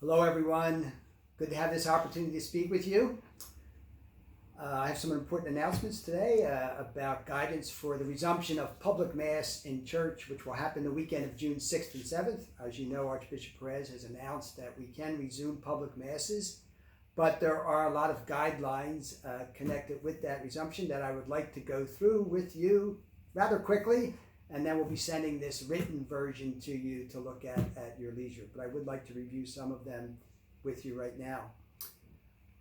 Hello everyone, good to have this opportunity to speak with you. I have some important announcements today about guidance for the resumption of public Mass in church, which will happen the weekend of June 6th and 7th. As you know, Archbishop Perez has announced that we can resume public Masses, but there are a lot of guidelines connected with that resumption that I would like to go through with you rather quickly, and then we'll be sending this written version to you to look at your leisure. But I would like to review some of them with you right now.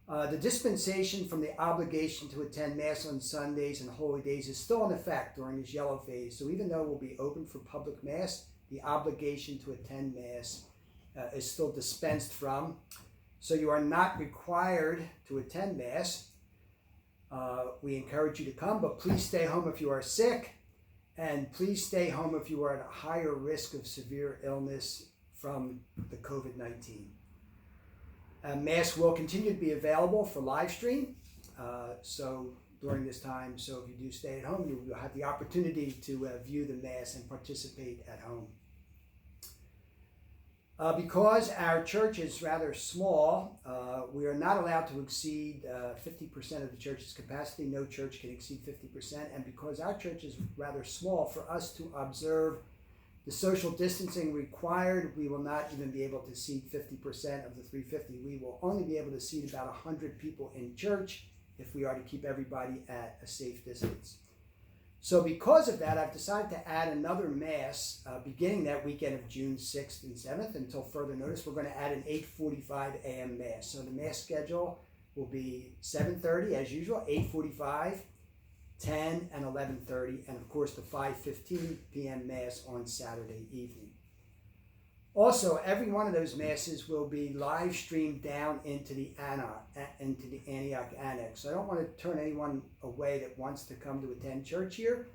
The dispensation from the obligation to attend Mass on Sundays and holy days is still in effect during this yellow phase. So even though we'll be open for public Mass, the obligation to attend Mass is still dispensed from. So you are not required to attend Mass. We encourage you to come, but please stay home if you are sick, and please stay home if you are at a higher risk of severe illness from the COVID-19. Mass will continue to be available for live stream during this time. So if you do stay at home, you will have the opportunity to view the Mass and participate at home. Because our church is rather small, we are not allowed to exceed 50% of the church's capacity. No church can exceed 50%. And because our church is rather small, for us to observe the social distancing required, we will not even be able to seat 50% of the 350. We will only be able to seat about 100 people in church if we are to keep everybody at a safe distance. So because of that, I've decided to add another Mass beginning that weekend of June 6th and 7th. Until further notice, we're going to add an 8:45 a.m. Mass. So the Mass schedule will be 7:30 as usual, 8:45, 10 and 11:30, and of course the 5:15 p.m. Mass on Saturday evening. Also, every one of those Masses will be live streamed down into the Antioch Annex. So I don't want to turn anyone away that wants to come to attend church here.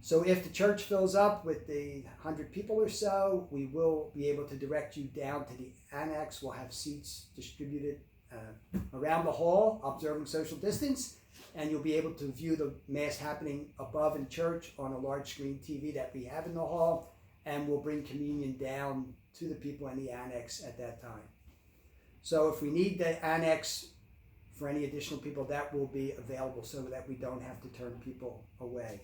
So if the church fills up with the 100 people or so, we will be able to direct you down to the Annex. We'll have seats distributed around the hall, observing social distance. And you'll be able to view the Mass happening above in church on a large screen TV that we have in the hall, and we'll bring communion down to the people in the Annex at that time. So if we need the Annex for any additional people, that will be available so that we don't have to turn people away.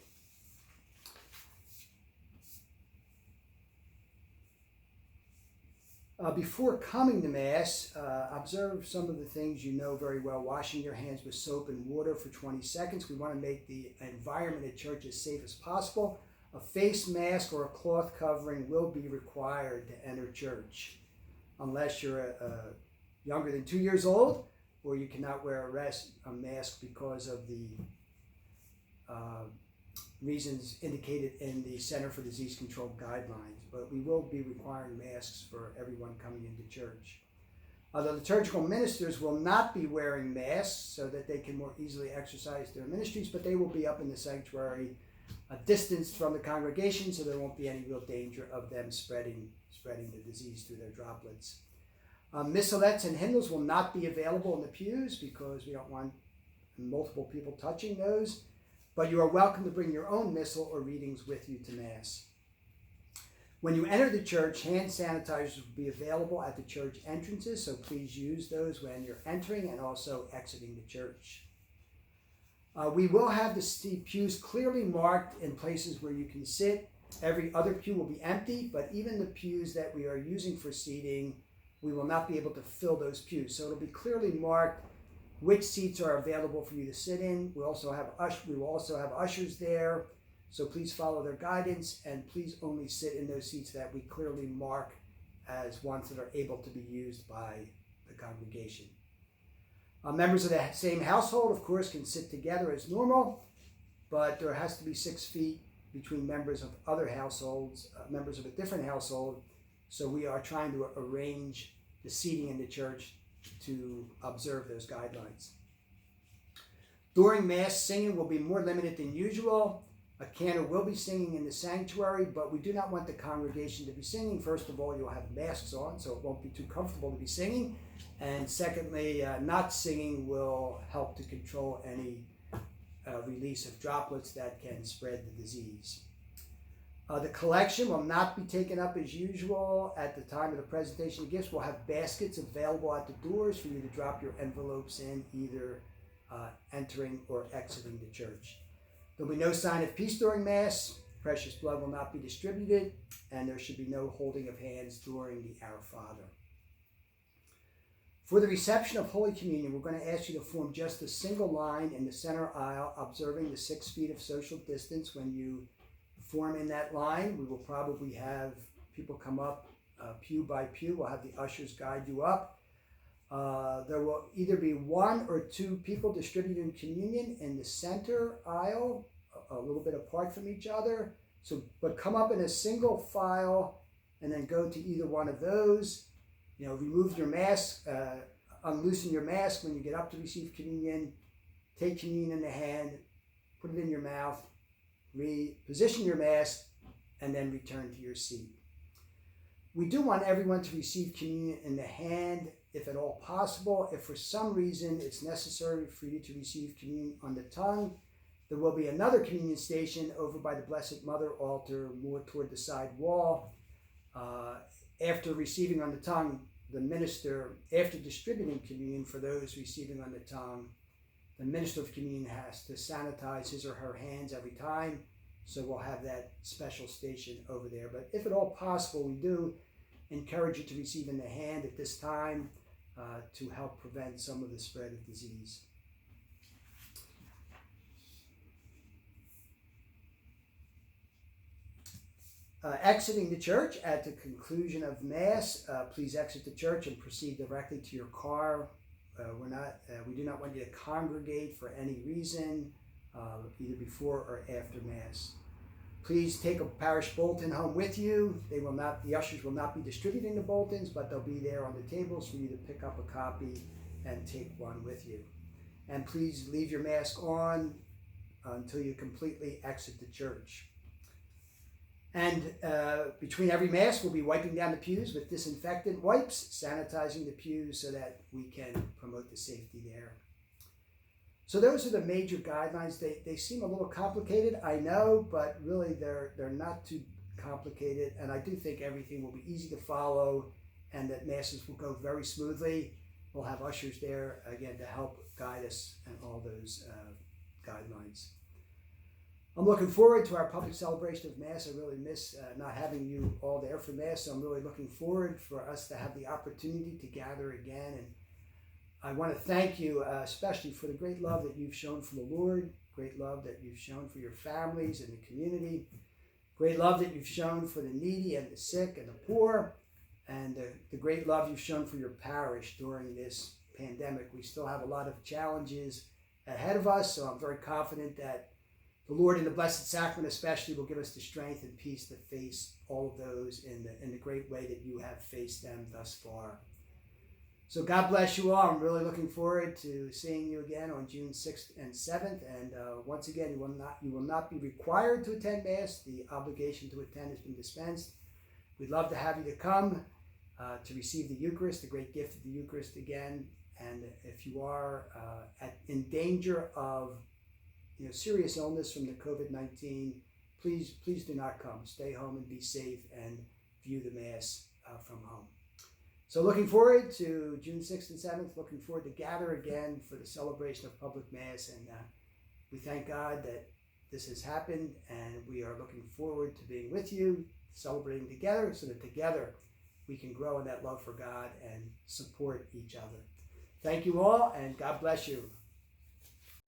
Before coming to Mass, observe some of the things you know very well. Washing your hands with soap and water for 20 seconds. We want to make the environment at church as safe as possible. A face mask or a cloth covering will be required to enter church unless you're younger than 2 years old, or you cannot wear a mask because of the reasons indicated in the Center for Disease Control guidelines. But we will be requiring masks for everyone coming into church. The liturgical ministers will not be wearing masks so that they can more easily exercise their ministries, but they will be up in the sanctuary, distanced from the congregation, so there won't be any real danger of them spreading the disease through their droplets. Missalettes and hymnals will not be available in the pews because we don't want multiple people touching those, but you are welcome to bring your own missal or readings with you to Mass. When you enter the church, hand sanitizers will be available at the church entrances, so please use those when you're entering and also exiting the church. We will have the pews clearly marked in places where you can sit. Every other pew will be empty, but even the pews that we are using for seating, we will not be able to fill those pews. So it'll be clearly marked which seats are available for you to sit in. We will also have ushers there, so please follow their guidance and please only sit in those seats that we clearly mark as ones that are able to be used by the congregation. Members of the same household, of course, can sit together as normal, but there has to be 6 feet between members of other households, members of a different household. So we are trying to arrange the seating in the church to observe those guidelines. During Mass, singing will be more limited than usual. A cantor will be singing in the sanctuary, but we do not want the congregation to be singing. First of all, you'll have masks on, so it won't be too comfortable to be singing. And secondly, not singing will help to control any release of droplets that can spread the disease. The collection will not be taken up as usual at the time of the presentation of gifts. We'll have baskets available at the doors for you to drop your envelopes in, either entering or exiting the church. There'll be no sign of peace during Mass. Precious blood will not be distributed, and there should be no holding of hands during the Our Father. For the reception of Holy Communion, we're going to ask you to form just a single line in the center aisle, observing the 6 feet of social distance. When you form in that line, we will probably have people come up pew by pew. We'll have the ushers guide you up. There will either be 1 or 2 people distributing communion in the center aisle, a little bit apart from each other. But come up in a single file and then go to either one of those. Remove your mask, unloosen your mask when you get up to receive communion. Take communion in the hand, put it in your mouth, reposition your mask, and then return to your seat. We do want everyone to receive communion in the hand, if at all possible. If for some reason it's necessary for you to receive communion on the tongue, there will be another communion station over by the Blessed Mother altar, more toward the side wall. After receiving on the tongue, the minister, after distributing communion for those receiving on the tongue, the minister of communion has to sanitize his or her hands every time. So we'll have that special station over there. But if at all possible, we do encourage you to receive in the hand at this time to help prevent some of the spread of disease. Exiting the church at the conclusion of Mass, please exit the church and proceed directly to your car. We do not want you to congregate for any reason, either before or after Mass. Please take a parish bulletin home with you. The ushers will not be distributing the bulletins, but they'll be there on the tables for you to pick up a copy and take one with you. And please leave your mask on until you completely exit the church. And between every Mass, we'll be wiping down the pews with disinfectant wipes, sanitizing the pews so that we can promote the safety there. So those are the major guidelines. They seem a little complicated, I know, but really they're not too complicated. And I do think everything will be easy to follow and that Masses will go very smoothly. We'll have ushers there, again, to help guide us in all those guidelines. I'm looking forward to our public celebration of Mass. I really miss not having you all there for Mass, so I'm really looking forward for us to have the opportunity to gather again. And I want to thank you especially for the great love that you've shown for the Lord, great love that you've shown for your families and the community, great love that you've shown for the needy and the sick and the poor, and the great love you've shown for your parish during this pandemic. We still have a lot of challenges ahead of us, so I'm very confident that the Lord in the Blessed Sacrament especially will give us the strength and peace to face all of those in the great way that you have faced them thus far. So God bless you all. I'm really looking forward to seeing you again on June 6th and 7th. And once again, you will not be required to attend Mass. The obligation to attend has been dispensed. We'd love to have you to come to receive the Eucharist, the great gift of the Eucharist again. And if you are in danger of serious illness from the COVID-19, please do not come. Stay home and be safe and view the Mass from home. So looking forward to June 6th and 7th, looking forward to gather again for the celebration of public Mass. And we thank God that this has happened, and we are looking forward to being with you, celebrating together, so that together we can grow in that love for God and support each other. Thank you all, and God bless you.